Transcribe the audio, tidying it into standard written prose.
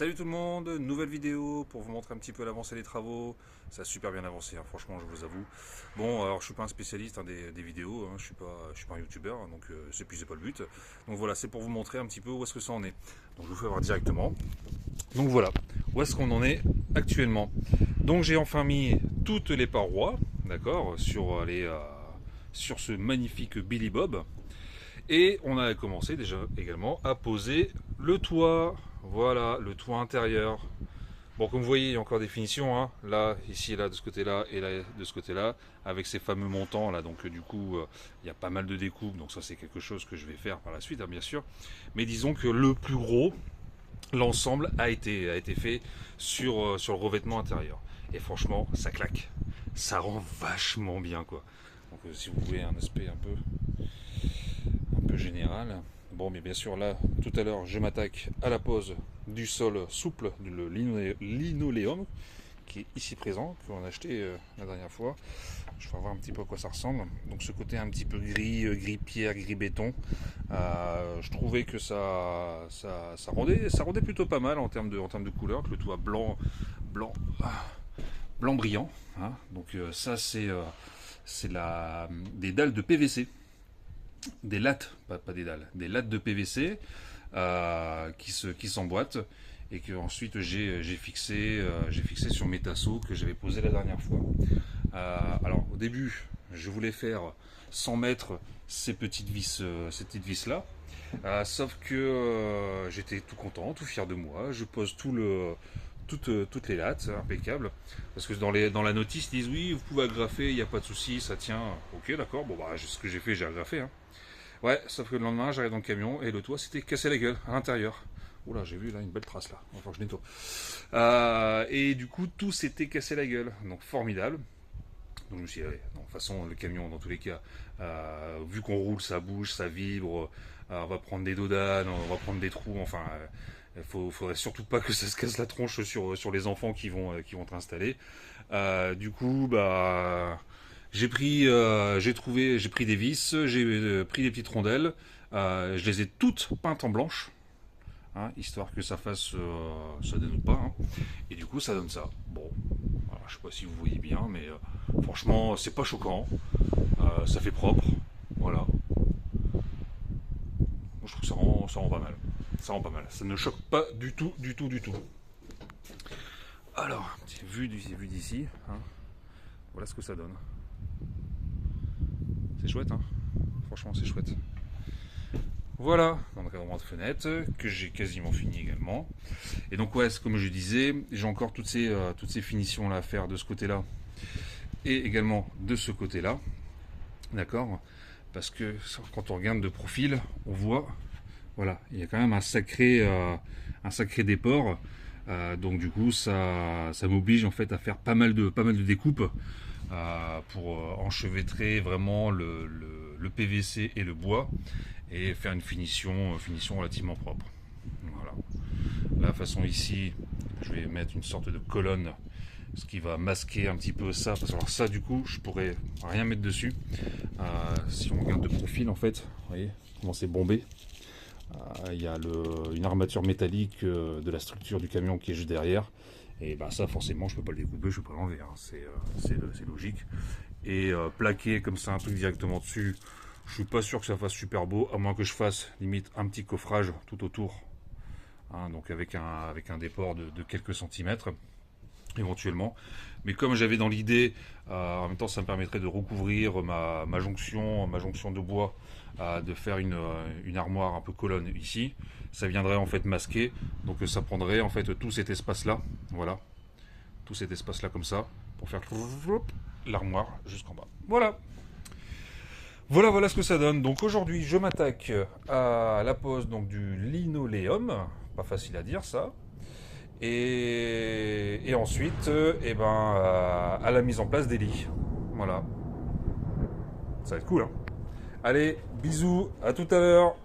Salut tout le monde, nouvelle vidéo pour vous montrer un petit peu l'avancée des travaux. Ça a super bien avancé, hein, franchement, je vous avoue. Bon, alors je suis pas un spécialiste des vidéos, hein, je suis pas un youtubeur, hein, donc c'est pas le but. Donc voilà, c'est pour vous montrer un petit peu où est-ce que ça en est. Donc je vous fais voir directement. Donc voilà, où est-ce qu'on en est actuellement. Donc j'ai enfin mis toutes les parois, d'accord, sur ce magnifique Billy Bob. Et on a commencé déjà également à poser le toit. Voilà, le toit intérieur. Bon, comme vous voyez, il y a encore des finitions, hein. Là, ici, là, de ce côté-là, et là, de ce côté-là, avec ces fameux montants, là. Donc, du coup, il y a pas mal de découpes. Donc, ça, c'est quelque chose que je vais faire par la suite, hein, bien sûr. Mais disons que le plus gros, l'ensemble a été fait sur le revêtement intérieur. Et franchement, ça claque. Ça rend vachement bien, quoi. Donc, si vous voulez un aspect un peu général. Bon, mais bien sûr, là, tout à l'heure, je m'attaque à la pose du sol souple, le linoléum, qui est ici présent, qu'on a acheté la dernière fois. Je vais voir un petit peu à quoi ça ressemble. Donc, ce côté un petit peu gris pierre, gris béton, je trouvais que ça rendait plutôt pas mal en termes de couleur, que le toit blanc, blanc brillant. Hein. Donc, ça, c'est des dalles de PVC. Des lattes, pas des dalles, des lattes de PVC qui s'emboîtent et que ensuite j'ai fixé sur mes tasseaux que j'avais posés la dernière fois. Alors au début, je voulais faire sans mettre ces petites vis là, sauf que j'étais tout content, tout fier de moi. Je pose toutes les lattes, impeccable. Parce que dans la notice, ils disent oui, vous pouvez agrafer, il n'y a pas de souci, ça tient. Ok, d'accord, bon, bah, ce que j'ai fait, j'ai agrafé. Hein. Ouais, sauf que le lendemain, j'arrive dans le camion et le toit s'était cassé la gueule à l'intérieur. Oula, j'ai vu là une belle trace là. Enfin, je nettoie. Et du coup, tout s'était cassé la gueule. Donc, formidable. Donc, je me suis dit, allez, de toute façon, le camion, dans tous les cas, vu qu'on roule, ça bouge, ça vibre. On va prendre des dodanes, on va prendre des trous. Enfin, faudrait surtout pas que ça se casse la tronche sur les enfants qui vont être installés. Du coup, bah. J'ai pris des vis, j'ai pris des petites rondelles, je les ai toutes peintes en blanche, hein, histoire que ça dénote pas, hein, et du coup ça donne ça. Bon, voilà, je sais pas si vous voyez bien, mais franchement c'est pas choquant, ça fait propre, voilà. Moi, je trouve que ça rend pas mal, ça ne choque pas du tout, du tout, du tout. Alors, vue d'ici, hein, voilà ce que ça donne. C'est chouette, hein. Franchement, c'est chouette. Voilà, dans l'encadrement de fenêtre, que j'ai quasiment fini également. Et donc, ouais, comme je disais, j'ai encore toutes ces finitions là à faire de ce côté-là et également de ce côté-là. D'accord. Parce que quand on regarde de profil, on voit, voilà, il y a quand même un sacré déport. Donc, du coup, ça m'oblige en fait à faire pas mal de découpes. Pour enchevêtrer vraiment le PVC et le bois et faire une finition relativement propre. Voilà. La façon ici, je vais mettre une sorte de colonne, ce qui va masquer un petit peu ça, parce que alors ça du coup, je pourrais rien mettre dessus. Si on regarde de profil en fait, vous voyez comment c'est bombé. Il y a une armature métallique de la structure du camion qui est juste derrière. Et bah ça forcément je peux pas le découper, je peux pas l'enlever, hein. C'est logique. Et plaquer comme ça un truc directement dessus, je suis pas sûr que ça fasse super beau, à moins que je fasse limite un petit coffrage tout autour, hein, donc avec un déport de quelques centimètres éventuellement. Mais comme j'avais dans l'idée, en même temps ça me permettrait de recouvrir ma jonction de bois, de faire une armoire un peu colonne ici, ça viendrait en fait masquer, donc ça prendrait en fait tout cet espace là, voilà, tout cet espace là comme ça, pour faire l'armoire jusqu'en bas. Voilà ce que ça donne. Donc aujourd'hui je m'attaque à la pose donc du linoléum, pas facile à dire ça. Et ensuite, à la mise en place des lits. Voilà. Ça va être cool, hein. Allez, bisous, à tout à l'heure.